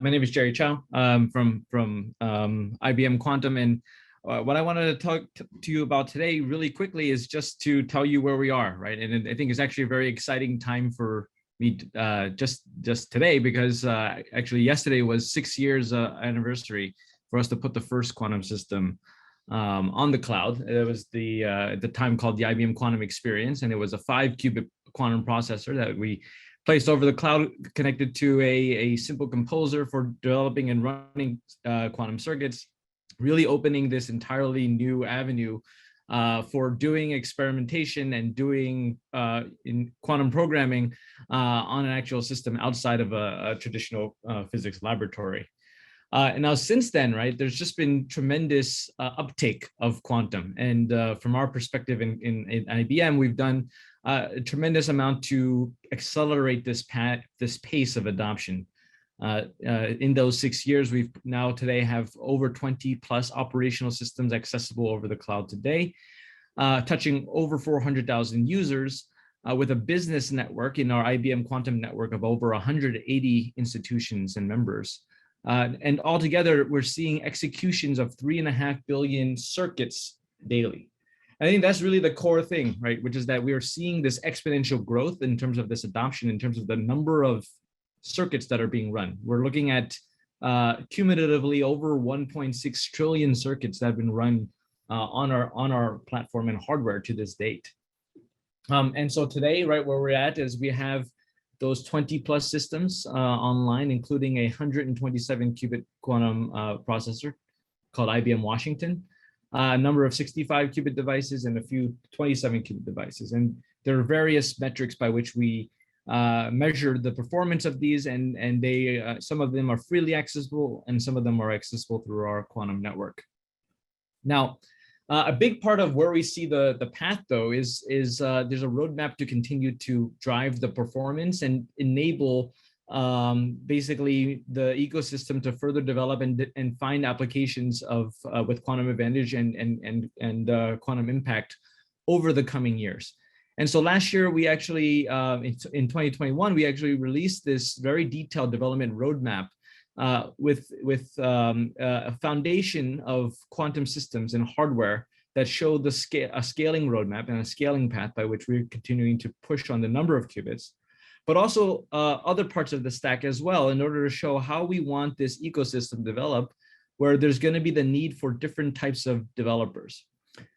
My name is Jerry Chow from IBM Quantum, and what I wanted to talk to you about today, really quickly, is just to tell you where we are, right? And I think it's actually a very exciting time for me just today, because actually yesterday was 6 years anniversary for us to put the first quantum system on the cloud. It was at the time called the IBM Quantum Experience, and it was a 5-qubit quantum processor that we placed over the cloud, connected to a simple composer for developing and running quantum circuits, really opening this entirely new avenue for doing experimentation and doing in quantum programming on an actual system outside of a traditional physics laboratory. And now since then, right, there's just been tremendous uptake of quantum. And from our perspective in IBM, we've done a tremendous amount to accelerate this pace of adoption. In those 6 years, we've now today have over 20 plus operational systems accessible over the cloud today, touching over 400,000 users, with a business network in our IBM Quantum network of over 180 institutions and members. And altogether, we're seeing executions of 3.5 billion circuits daily. I think that's really the core thing, right? Which is that we are seeing this exponential growth in terms of this adoption, in terms of the number of circuits that are being run. We're looking at cumulatively over 1.6 trillion circuits that have been run on our platform and hardware to this date. And so today, right where we're at is we have those 20 plus systems online, including a 127 qubit quantum processor called IBM Washington, a number of 65 qubit devices, and a few 27 qubit devices. And there are various metrics by which we measure the performance of these, and they some of them are freely accessible, and some of them are accessible through our quantum network. Now, a big part of where we see the path, though, is there's a roadmap to continue to drive the performance and enable basically the ecosystem to further develop and find applications of with quantum advantage and quantum impact over the coming years. And so last year, we actually in 2021, we actually released this very detailed development roadmap with a foundation of quantum systems and hardware that show a scaling roadmap and a scaling path by which we're continuing to push on the number of qubits, but also other parts of the stack as well, in order to show how we want this ecosystem develop, where there's going to be the need for different types of developers.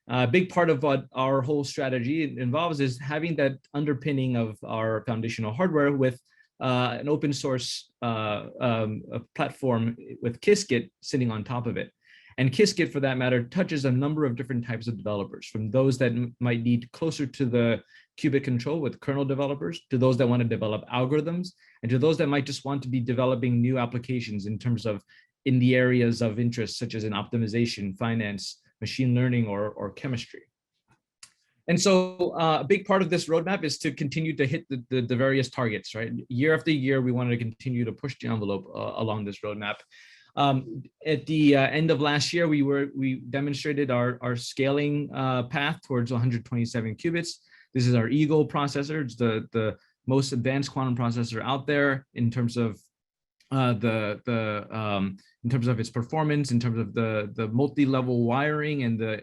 A big part of what our whole strategy involves is having that underpinning of our foundational hardware with an open source platform with Qiskit sitting on top of it. And Qiskit, for that matter, touches a number of different types of developers, from those that might need closer to the qubit control with kernel developers, to those that want to develop algorithms, and to those that might just want to be developing new applications in terms of in the areas of interest, such as in optimization, finance, machine learning, or chemistry. And so a big part of this roadmap is to continue to hit the various targets, right? Year after year, we wanted to continue to push the envelope along this roadmap. At the end of last year, we demonstrated our scaling path towards 127 qubits. This is our Eagle processor. It's the most advanced quantum processor out there in terms of in terms of its performance, in terms of the multi-level wiring and the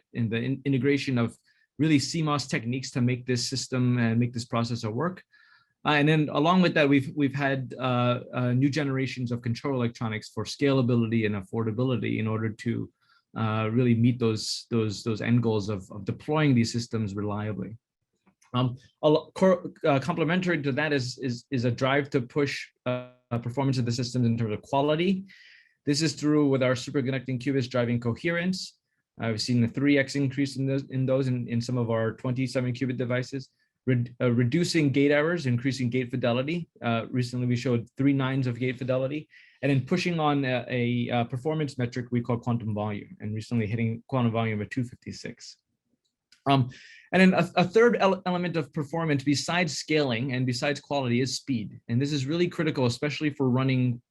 integration of really CMOS techniques to make this system and make this processor work. And then along with that, we've had new generations of control electronics for scalability and affordability in order to really meet those end goals of deploying these systems reliably. Complementary to that is a drive to push performance of the systems in terms of quality. This is through with our superconducting qubits driving coherence. We've seen a 3x increase in those in some of our 27 qubit devices. Reducing gate errors, increasing gate fidelity. Recently, we showed 3 nines of gate fidelity, and then pushing on a performance metric we call quantum volume, and recently hitting quantum volume at 256. And then a third element of performance besides scaling and besides quality is speed. And this is really critical, especially for running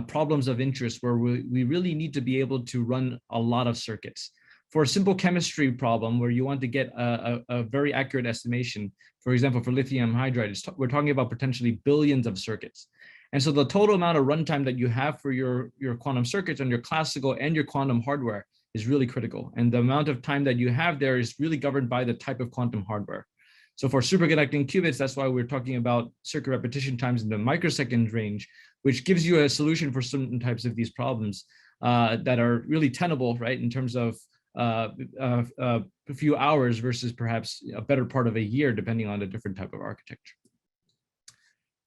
problems of interest where we really need to be able to run a lot of circuits. For a simple chemistry problem where you want to get a very accurate estimation, for example, for lithium hydride, we're talking about potentially billions of circuits. And so the total amount of runtime that you have for your quantum circuits on your classical and your quantum hardware is really critical. And the amount of time that you have there is really governed by the type of quantum hardware. So for superconducting qubits, that's why we're talking about circuit repetition times in the microsecond range, which gives you a solution for certain types of these problems that are really tenable, right, in terms of a few hours versus perhaps a better part of a year, depending on a different type of architecture.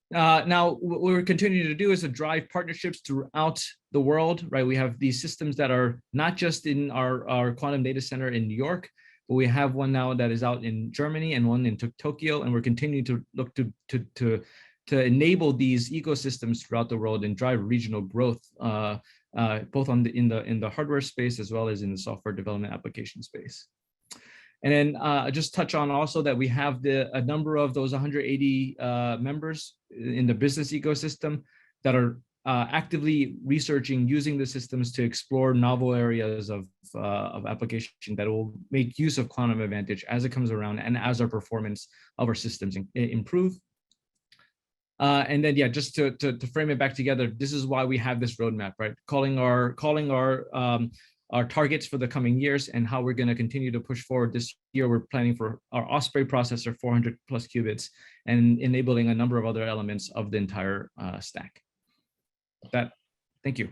Now, what we're continuing to do is to drive partnerships throughout the world, right? We have these systems that are not just in our quantum data center in New York, but we have one now that is out in Germany and one in Tokyo, and we're continuing to look to enable these ecosystems throughout the world and drive regional growth, both in the hardware space as well as in the software development application space. And then just touch on also that we have a number of those 180 members in the business ecosystem that are actively researching using the systems to explore novel areas of application that will make use of quantum advantage as it comes around and as our performance of our systems improve. And then, yeah, just to frame it back together, this is why we have this roadmap, right? Calling our targets for the coming years and how we're going to continue to push forward. This year, we're planning for our Osprey processor, 400 plus qubits, and enabling a number of other elements of the entire stack. With that, thank you.